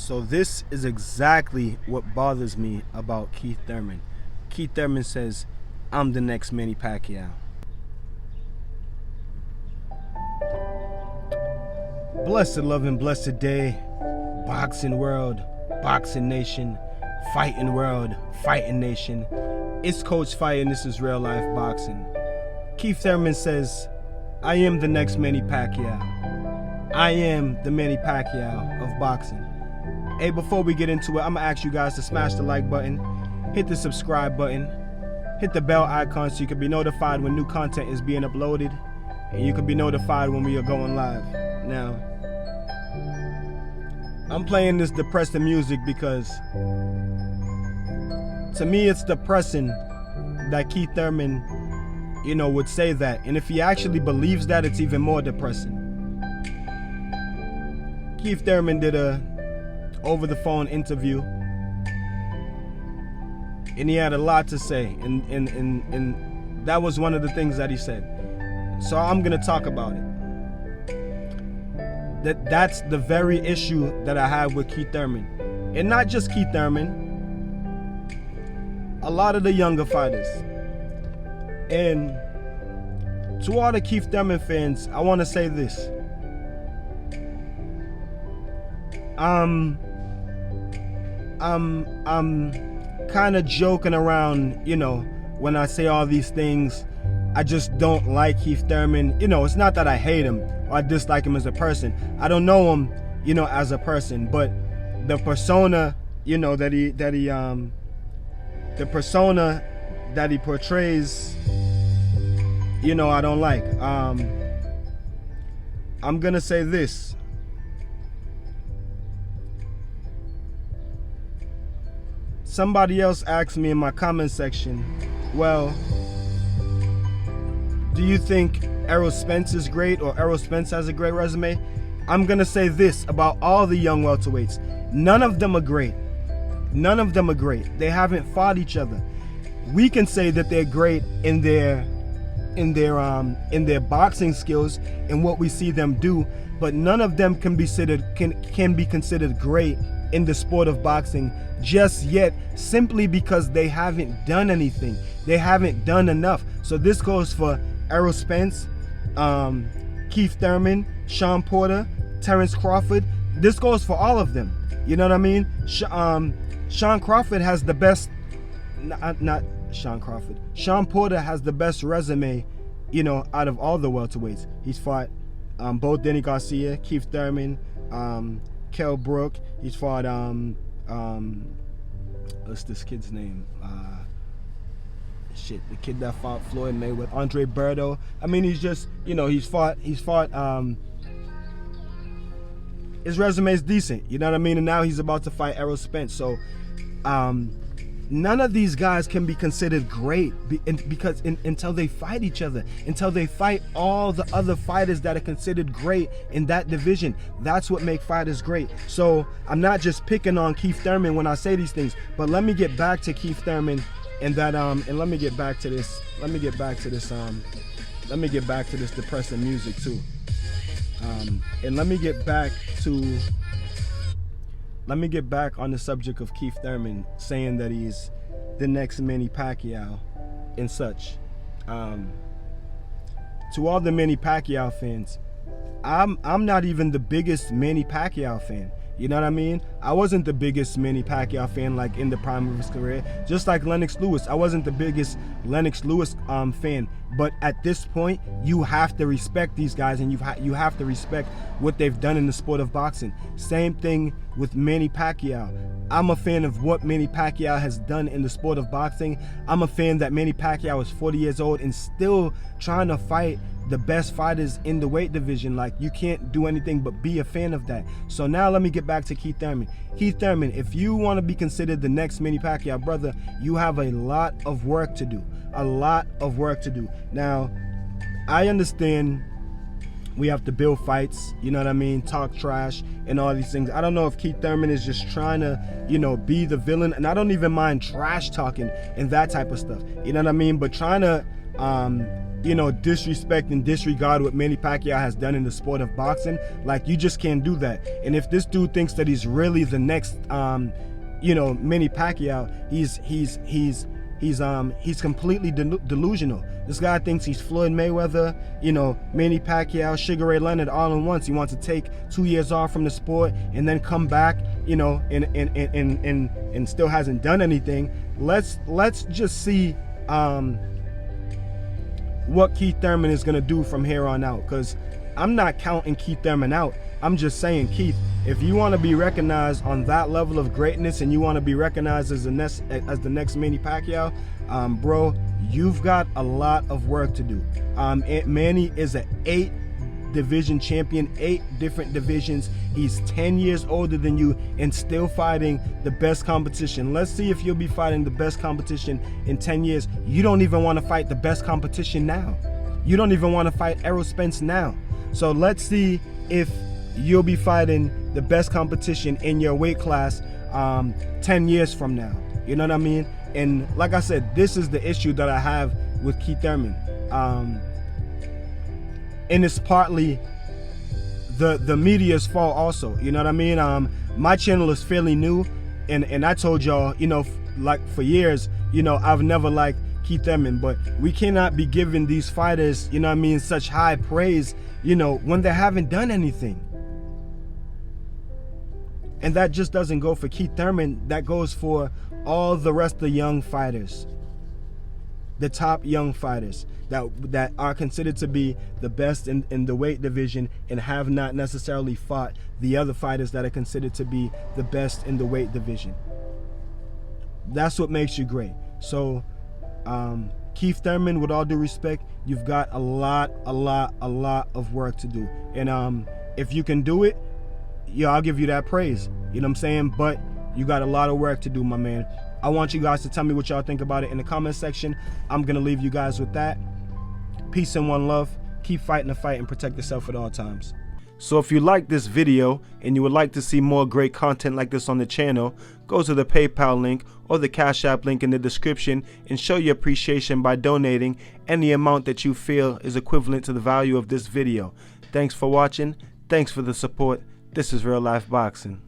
So this is exactly what bothers me about Keith Thurman. Keith Thurman says, I'm the next Manny Pacquiao. Blessed love and blessed day, boxing world, boxing nation, fighting world, fighting nation. It's Coach Fire and this is real life boxing. Keith Thurman says, I am the next Manny Pacquiao. I am the Manny Pacquiao of boxing. Hey, before we get into it, I'm gonna ask you guys to smash the like button, hit the subscribe button, hit the bell icon so you can be notified when new content is being uploaded, and you can be notified when we are going live. Now, I'm playing this depressing music because to me it's depressing that Keith Thurman, would say that. And if he actually believes that, it's even more depressing. Keith Thurman did a over-the-phone interview, and he had a lot to say, and that was one of the things that he said. So I'm gonna talk about it. That's the very issue that I have with Keith Thurman, and not just Keith Thurman, a lot of the younger fighters. And to all the Keith Thurman fans, I want to say this. I'm kind of joking around, when I say all these things. I just don't like Keith Thurman. It's not that I hate him or I dislike him as a person. I don't know him, as a person, but the persona, the persona that he portrays, I don't like. I'm gonna say this. Somebody else asked me in my comment section, well, do you think Errol Spence is great or Errol Spence has a great resume? I'm gonna say this about all the young welterweights. None of them are great. None of them are great. They haven't fought each other. We can say that they're great in their boxing skills and what we see them do, but none of them can be considered great in the sport of boxing just yet, simply because they haven't done anything. They haven't done enough. So this goes for Errol Spence, Keith Thurman, Sean Porter, Terrence Crawford. This goes for all of them. You know what I mean? Sean Crawford has the best, not Sean Crawford. Sean Porter has the best resume, out of all the welterweights. He's fought both Danny Garcia, Keith Thurman, Kell Brook. He's fought what's this kid's name? The kid that fought Floyd Mayweather, Andre Berto. I mean, he's just, he's fought. His resume is decent, you know what I mean? And now he's about to fight Errol Spence. So, none of these guys can be considered great because until they fight each other, until they fight all the other fighters that are considered great in that division. That's what makes fighters great. So I'm not just picking on Keith Thurman when I say these things, but let me get back to Keith Thurman and that and let me get back to this depressing music too. And let me get back on the subject of Keith Thurman saying that he's the next Manny Pacquiao and such. To all the Manny Pacquiao fans, I'm not even the biggest Manny Pacquiao fan. You know what I mean? I wasn't the biggest Manny Pacquiao fan like in the prime of his career. Just like Lennox Lewis, I wasn't the biggest Lennox Lewis fan. But at this point, you have to respect these guys, and you have to respect what they've done in the sport of boxing. Same thing with Manny Pacquiao. I'm a fan of what Manny Pacquiao has done in the sport of boxing. I'm a fan that Manny Pacquiao is 40 years old and still trying to fight the best fighters in the weight division. Like, you can't do anything but be a fan of that. So now let me get back to Keith Thurman. Keith Thurman, if you want to be considered the next Manny Pacquiao, brother, you have a lot of work to do. A lot of work to do. Now, I understand we have to build fights, you know what I mean, talk trash and all these things. I don't know if Keith Thurman is just trying to, be the villain, and I don't even mind trash talking and that type of stuff, you know what I mean, but trying to disrespect and disregard what Manny Pacquiao has done in the sport of boxing. Like, you just can't do that. And if this dude thinks that he's really the next Manny Pacquiao, he's completely delusional. This guy thinks he's Floyd Mayweather, Manny Pacquiao, Sugar Ray Leonard all in once. He wants to take 2 years off from the sport and then come back, and still hasn't done anything. Let's just see what Keith Thurman is gonna do from here on out, because I'm not counting Keith Thurman out. I'm just saying, Keith, if you want to be recognized on that level of greatness and you want to be recognized as the next Manny Pacquiao, bro, you've got a lot of work to do. Manny is an 8-division champion, 8 different divisions. He's 10 years older than you and still fighting the best competition. Let's see if you'll be fighting the best competition in 10 years. You don't even want to fight the best competition now. You don't even want to fight Errol Spence now. So let's see if you'll be fighting the best competition in your weight class 10 years from now. You know what I mean? And like I said, this is the issue that I have with Keith Thurman. And it's partly the media's fault also. You know what I mean? My channel is fairly new, and I told y'all, like for years, I've never liked Keith Thurman, but we cannot be giving these fighters, such high praise, when they haven't done anything. And that just doesn't go for Keith Thurman. That goes for all the rest of the young fighters, the top young fighters that are considered to be the best in the weight division and have not necessarily fought the other fighters that are considered to be the best in the weight division. That's what makes you great. So Keith Thurman, with all due respect, you've got a lot of work to do. And if you can do it, I'll give you that praise. You know what I'm saying? But you got a lot of work to do, my man. I want you guys to tell me what y'all think about it in the comment section. I'm gonna leave you guys with that. Peace and one love. Keep fighting the fight and protect yourself at all times. So if you like this video and you would like to see more great content like this on the channel, go to the PayPal link or the Cash App link in the description and show your appreciation by donating any amount that you feel is equivalent to the value of this video. Thanks for watching. Thanks for the support. This is Real Life Boxing.